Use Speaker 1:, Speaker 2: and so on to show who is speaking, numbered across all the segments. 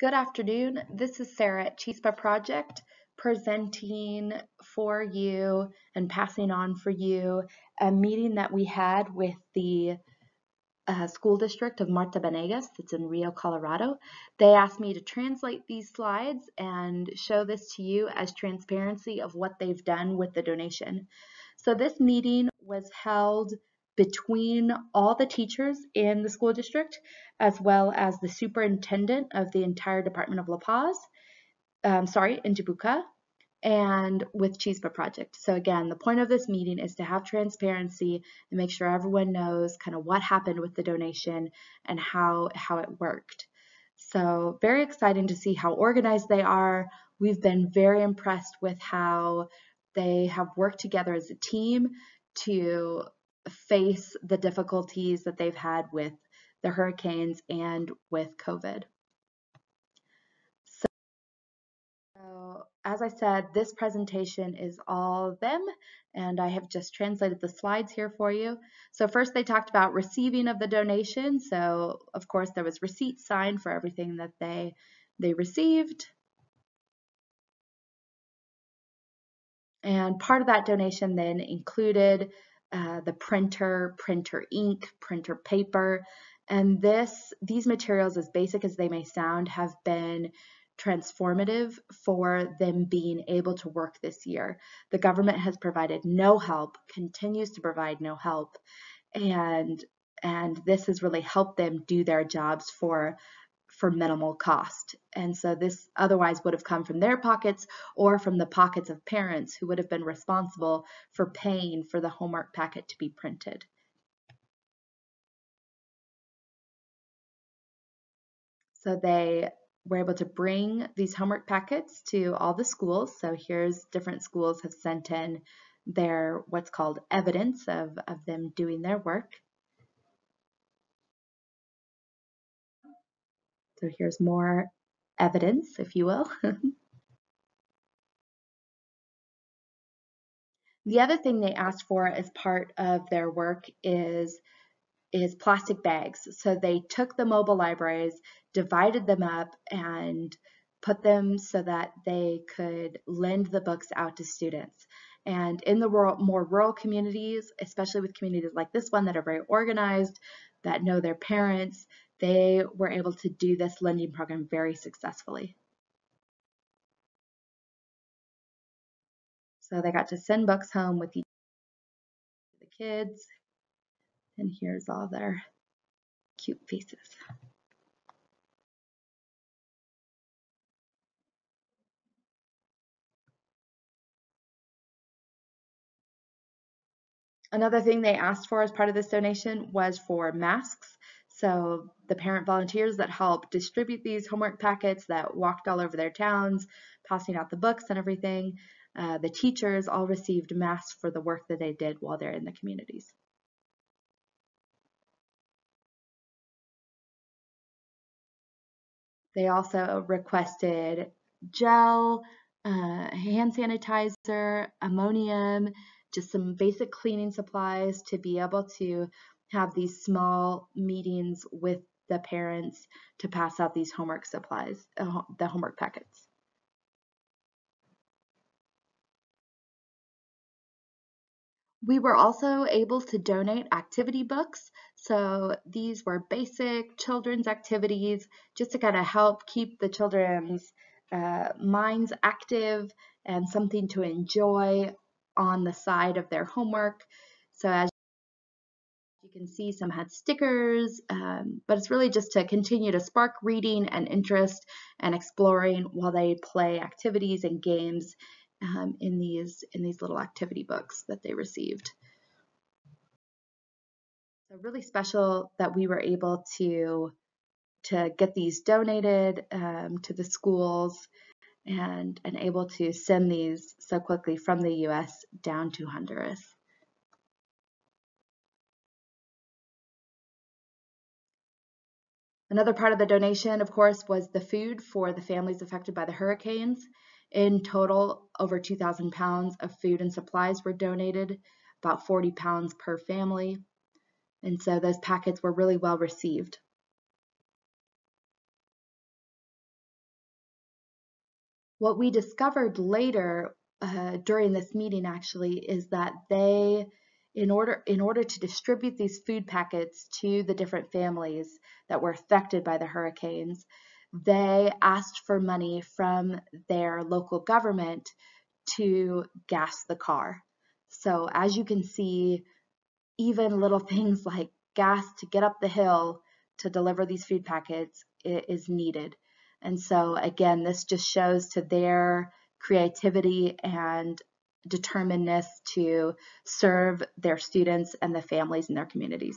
Speaker 1: Good afternoon. This is Sarah at Chispa Project presenting for you and passing on for you a meeting that we had with the school district of Marta, Banegas that's in Rio, Colorado. They asked me to translate these slides and show this to you as transparency of what they've done with the donation. So this meeting was held between all the teachers in the school district, as well as the superintendent of the entire Department of La Paz, in Jabuca, and with Chispa Project. So again, the point of this meeting is to have transparency and make sure everyone knows kind of what happened with the donation and how it worked. So very exciting to see how organized they are. We've been very impressed with how they have worked together as a team to face the difficulties that they've had with the hurricanes and with COVID. So, as I said, this presentation is all of them, and I have just translated the slides here for you. So first they talked about receiving of the donation. So of course there was receipts signed for everything that they received. And part of that donation then included the printer ink, printer paper, and these materials, as basic as they may sound, have been transformative for them being able to work this year. The government has provided no help, continues to provide no help, and this has really helped them do their jobs for minimal cost. And so this otherwise would have come from their pockets or from the pockets of parents who would have been responsible for paying for the homework packet to be printed. So they were able to bring these homework packets to all the schools. So here's different schools have sent in their what's called evidence of them doing their work. So here's more evidence, if you will. The other thing they asked for as part of their work is plastic bags. So they took the mobile libraries, divided them up, and put them so that they could lend the books out to students. And in the more rural communities, especially with communities like this one that are very organized, that know their parents, they were able to do this lending program very successfully. So they got to send books home with each of the kids. And here's all their cute faces. Another thing they asked for as part of this donation was for masks. So the parent volunteers that helped distribute these homework packets, that walked all over their towns, passing out the books and everything, the teachers all received masks for the work that they did while they're in the communities. They also requested gel, hand sanitizer, ammonium, just some basic cleaning supplies to be able to have these small meetings with the parents to pass out these homework supplies, the homework packets. We were also able to donate activity books. So these were basic children's activities just to kind of help keep the children's minds active and something to enjoy on the side of their homework. So as you can see, some had stickers, but it's really just to continue to spark reading and interest and exploring while they play activities and games in these little activity books that they received. So really special that we were able to get these donated to the schools and able to send these so quickly from the US down to Honduras. Another part of the donation, of course, was the food for the families affected by the hurricanes. In total, over 2,000 pounds of food and supplies were donated, about 40 pounds per family. And so those packets were really well received. What we discovered later during this meeting actually is that they, in order to distribute these food packets to the different families that were affected by the hurricanes, they asked for money from their local government to gas the car. So as you can see, even little things like gas to get up the hill to deliver these food packets is needed. And so again, this just shows to their creativity and determinedness to serve their students and the families in their communities.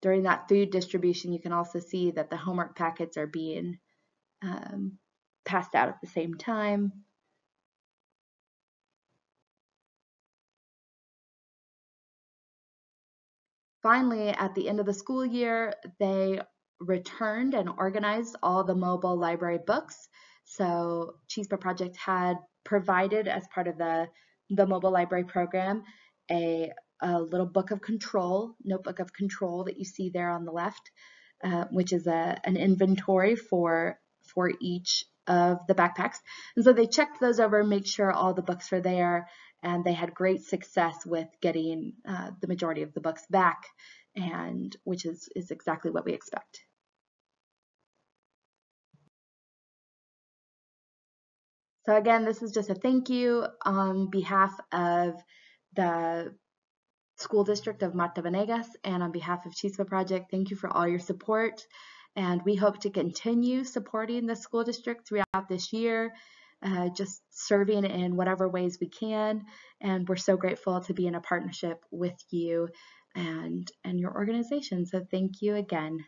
Speaker 1: During that food distribution, you can also see that the homework packets are being passed out at the same time. Finally, at the end of the school year, they returned and organized all the mobile library books. So Chispa Project had provided, as part of the mobile library program, a little book of control, notebook of control that you see there on the left, which is an inventory for each of the backpacks. And so they checked those over, make sure all the books are there, and they had great success with getting the majority of the books back, and which is exactly what we expect. So again, this is just a thank you on behalf of the School District of Marta Banegas and on behalf of Chispa Project. Thank you for all your support, and we hope to continue supporting the school district throughout this year, just serving in whatever ways we can. And we're so grateful to be in a partnership with you and your organization. So thank you again.